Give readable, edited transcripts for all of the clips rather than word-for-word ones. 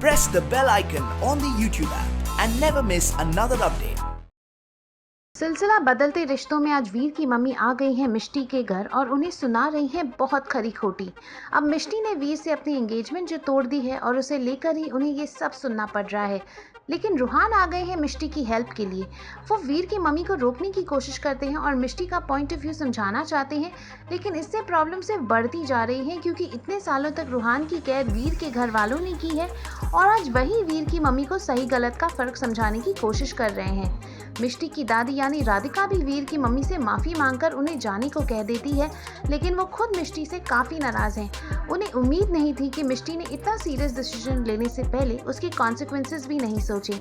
press the bell icon on the YouTube app and never miss another update. सिलसिला बदलते रिश्तों में आज वीर की मम्मी आ गई हैं मिष्टी के घर और उन्हें सुना रही हैं बहुत खरी खोटी। अब मिष्टी ने वीर से अपनी एंगेजमेंट जो तोड़ दी है और उसे लेकर ही उन्हें ये सब सुनना पड़ रहा है। लेकिन रूहान आ गए हैं मिष्टी की हेल्प के लिए। वो वीर की मम्मी को रोकने की कोशिश करते हैं और मिष्टी का पॉइंट ऑफ व्यू समझाना चाहते हैं, लेकिन इससे प्रॉब्लम सिर्फ बढ़ती जा रही है क्योंकि इतने सालों तक रूहान की कैद वीर के घर वालों ने की है और आज वही वीर की मम्मी को सही गलत का फर्क समझाने की कोशिश कर रहे हैं। मिष्टी की दादी यानी राधिका भी वीर की मम्मी से माफ़ी मांगकर उन्हें जाने को कह देती है, लेकिन वो खुद मिष्टी से काफ़ी नाराज़ हैं। उन्हें उम्मीद नहीं थी कि मिष्टी ने इतना सीरियस डिसीजन लेने से पहले उसके कॉन्सिक्वेंसेस भी नहीं सोचे।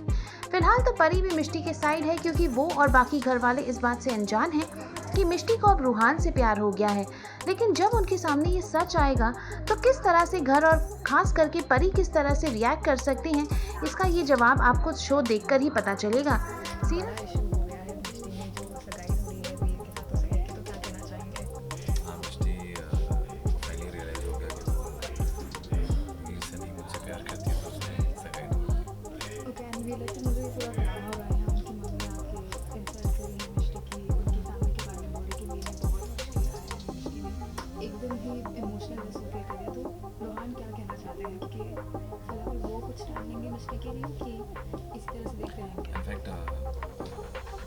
फिलहाल तो परी भी मिष्टी के साइड है क्योंकि वो और बाकी घर वाले इस बात से अनजान हैं कि मिष्टी को अब रूहान से प्यार हो गया है। लेकिन जब उनके सामने ये सच आएगा तो किस तरह से घर और खास करके परी किस तरह से रिएक्ट कर सकते हैं, इसका ये जवाब आपको शो देखकर ही पता चलेगा। एकदम ही इमोशनल डिसोसिएट हो गया। तो रोहान क्या कहना चाहते हैं कि फिलहाल वो कुछ टाइम लेंगे मिस्टी के लिए कि इस तरह से देखते रहेंगे? इनफैक्ट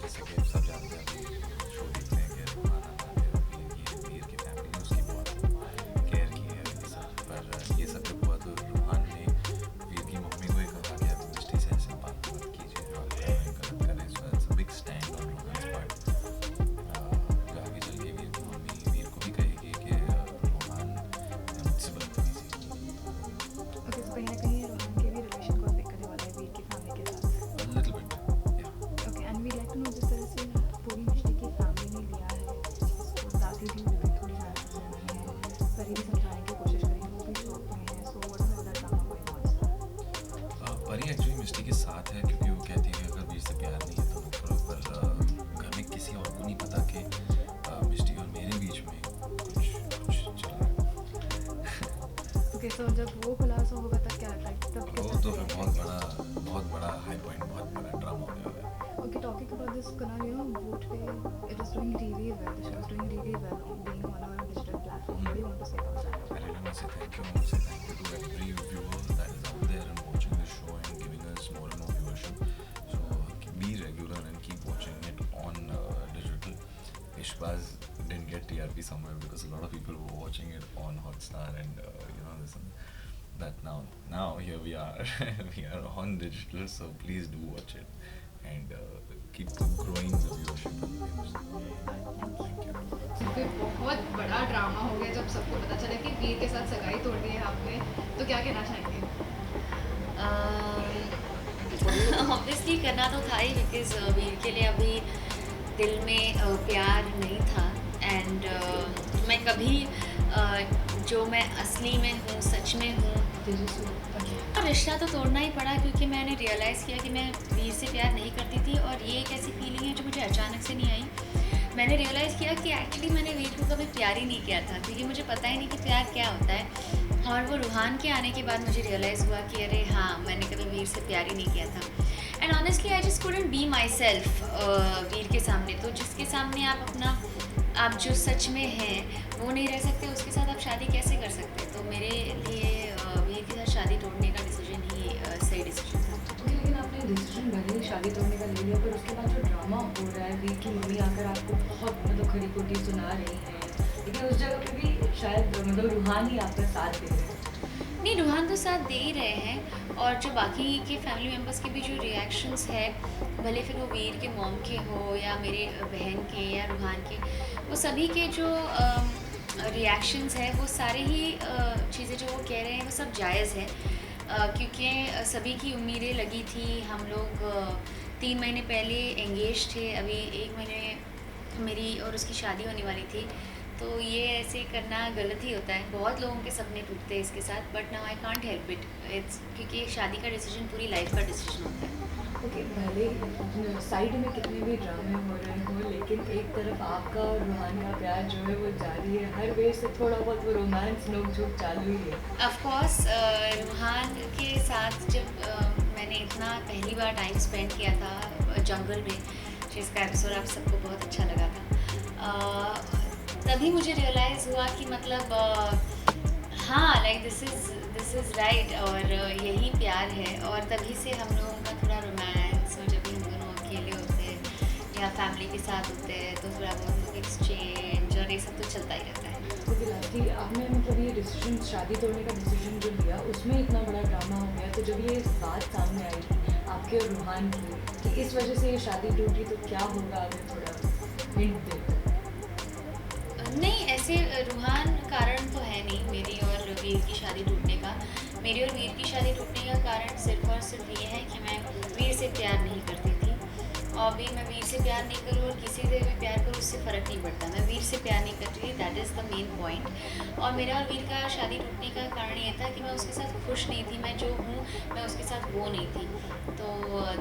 जैसे कि सब जानते हैं, शो देखते हैं कि रोहान आता है, ये वीर की फैमिली ने उसकी बहुत केयर की है ये सब। पर ये सब जब हुआ तो रोहान ने वीर की मम्मी को ही कहा कि आप मिस्टी से ऐसे बात मत कीजिए और गलत करें। So it's a big stand on Rohan's part. जो आगे चल के वीर की मम्मी वीर को भी कहेगी कि रोहान मुझसे बदतमीजी की। ओके, तो कहीं ना कहीं रोहान के भी रिलेशन को अफेक्ट करने वाला है वीर की फैमिली के साथ। A little bit, yeah. Okay, and we like to know जिस तरह से पूरी मिस्टी की फैमिली ने लिया है इसको, दादी भी वो भी थोड़ी नाराज है, परी भी समझाने की कोशिश करेंगे, वो भी शॉक में है। So what is that drama going on? परी एक्चुअली मिस्टी के साथ है क्योंकि वो कहती है कि अगर वीर से प्यार नहीं है तो मत करो। पर घर में किसी और को नहीं पता कि मिस्टी और मेरे बीच में कुछ चल रहा है। ओके, सो जब वो खुलासा होगा तब क्या तब वो तो फिर बहुत बड़ा हाई पॉइंट, बहुत बड़ा ड्रामा हो जाएगा। Okay, talking about this, Kunal, you know, Vootway, it is doing really well. The show is doing really well on being on our digital platform. What do you want to say about that? I really want to say thank you. I want to say thank you to every viewer that is out there and watching the show and giving us more and more viewership. So be regular and keep watching it on digital. Ishbaz didn't get TRP somewhere because a lot of people were watching it on Hotstar and this and that. Now here we are. We are on digital, so please do watch it and keep growing the viewership and the views. Thank you. क्योंकि बहुत बड़ा drama हो गया जब सबको पता चला कि वीर के साथ सगाई तोड़ दी है आपने, तो क्या कहना चाहेंगे? ऑब्वियसली करना तो था ही, बिकॉज वीर के लिए अभी दिल में प्यार नहीं था। एंड मैं कभी जो मैं असली में हूँ, सच में हूँ, और रिश्ता तो तोड़ना ही पड़ा क्योंकि मैंने रियलाइज़ किया कि मैं वीर से प्यार नहीं करती थी। और ये एक ऐसी फीलिंग है जो मुझे अचानक से नहीं आई। मैंने रियलाइज़ किया कि एक्चुअली मैंने वीर को कभी प्यार ही नहीं किया था क्योंकि मुझे पता ही नहीं कि प्यार क्या होता है। और वो रूहान के आने के बाद मुझे रियलाइज़ हुआ कि अरे हाँ, मैंने कभी वीर से प्यार ही नहीं किया था। And honestly I just couldn't be myself Veer के सामने। तो जिसके सामने आप जो सच में हैं वो नहीं रह सकते, उसके साथ आप शादी कैसे कर सकते? तो मेरे लिए वीर के साथ शादी तोड़ने का डिसीजन ही सही डिसीजन था। लेकिन आपने डिसीजन भले ही शादी तोड़ने का ले लिया, पर उसके बाद जो ड्रामा हो रहा है, वीर की मम्मी आकर आपको बहुत खरी खोटी सुना रही है, लेकिन उस जगह पे भी शायद रूहान ही आपका साथ दे रहे हैं। नहीं, रूहान तो साथ दे ही रहे हैं और जो बाकी के फैमिली मेम्बर्स के भी जो रिएक्शंस है, भले फिर वो वीर के मॉम के हो या मेरे बहन के या रूहान के, वो सभी के जो रिएक्शंस है वो सारे ही चीज़ें जो वो कह रहे हैं वो सब जायज़ है। क्योंकि सभी की उम्मीदें लगी थी। हम लोग 3 महीने पहले एंगेज थे, अभी 1 महीने मेरी और उसकी शादी होने वाली थी। तो ये ऐसे करना गलत ही होता है। बहुत लोगों के सपने टूटते हैं इसके साथ, but now I can't help it. It's क्योंकि शादी का डिसीजन पूरी लाइफ का डिसीजन होता है। ओके, भले साइड में कितने भी ड्रामे हो रहे हो, लेकिन एक तरफ आपका और रूहान का प्यार जो है वो जारी है, हर वे से थोड़ा बहुत वो रोमांस नोक झोंक चालू ही है। ऑफ कोर्स रूहान के साथ जब मैंने इतना पहली बार टाइम स्पेंड किया था जंगल में, जिसका एपिसोड आप सबको बहुत अच्छा लगा था, तभी मुझे रियलाइज़ हुआ कि मतलब हाँ, लाइक दिस इज़ राइट, और यही प्यार है। और तभी से हम लोगों का थोड़ा रोमांस, और जब भी हम दोनों अकेले होते हैं या फैमिली के साथ होते हैं तो थोड़ा बहुत एक्सचेंज और ये सब तो चलता ही रहता है। ओके लास्टली, आपने मतलब ये डिसीजन, शादी तोड़ने का डिसीजन जो लिया, उसमें इतना बड़ा ड्रामा हो गया, तो जब ये बात सामने आई आपके और रूहान की कि इस वजह से ये शादी टूटी, तो क्या होगा आगे, थोड़ा हिंट दे। नहीं, ऐसे रूहान कारण तो है नहीं मेरी और वीर की शादी टूटने का। मेरी और वीर की शादी टूटने का कारण सिर्फ़ और सिर्फ ये है कि मैं वीर से प्यार नहीं करती थी, और भी मैं वीर से प्यार नहीं करूँ और किसी से भी प्यार करूँ उससे फ़र्क नहीं पड़ता। मैं वीर से प्यार नहीं करती थी, that is the main point. और मेरा और वीर का शादी टूटने का कारण ये था कि मैं उसके साथ खुश नहीं थी, मैं जो हूँ मैं उसके साथ वो नहीं थी। तो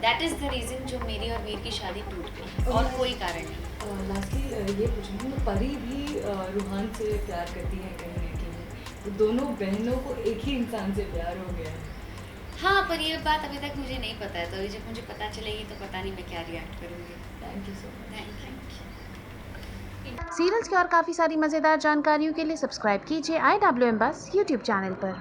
दैट इज़ द रीज़न जो मेरी और वीर की शादी टूट गई, और कोई कारण नहीं। लास्टली ये पूछूँगी, तो परी भी रूहान से प्यार करती है कहीं ना कहीं, तो दोनों बहनों को एक ही इंसान से प्यार हो गया है। हाँ, पर ये बात अभी तक मुझे नहीं पता है, तो अभी जब मुझे पता चलेगी तो पता नहीं मैं क्या रिएक्ट करूँगी। Thank you so much. Thank you. Serials की और काफ़ी सारी मज़ेदार जानकारियों के लिए सब्सक्राइब कीजिए IWM बस यूट्यूब चैनल पर।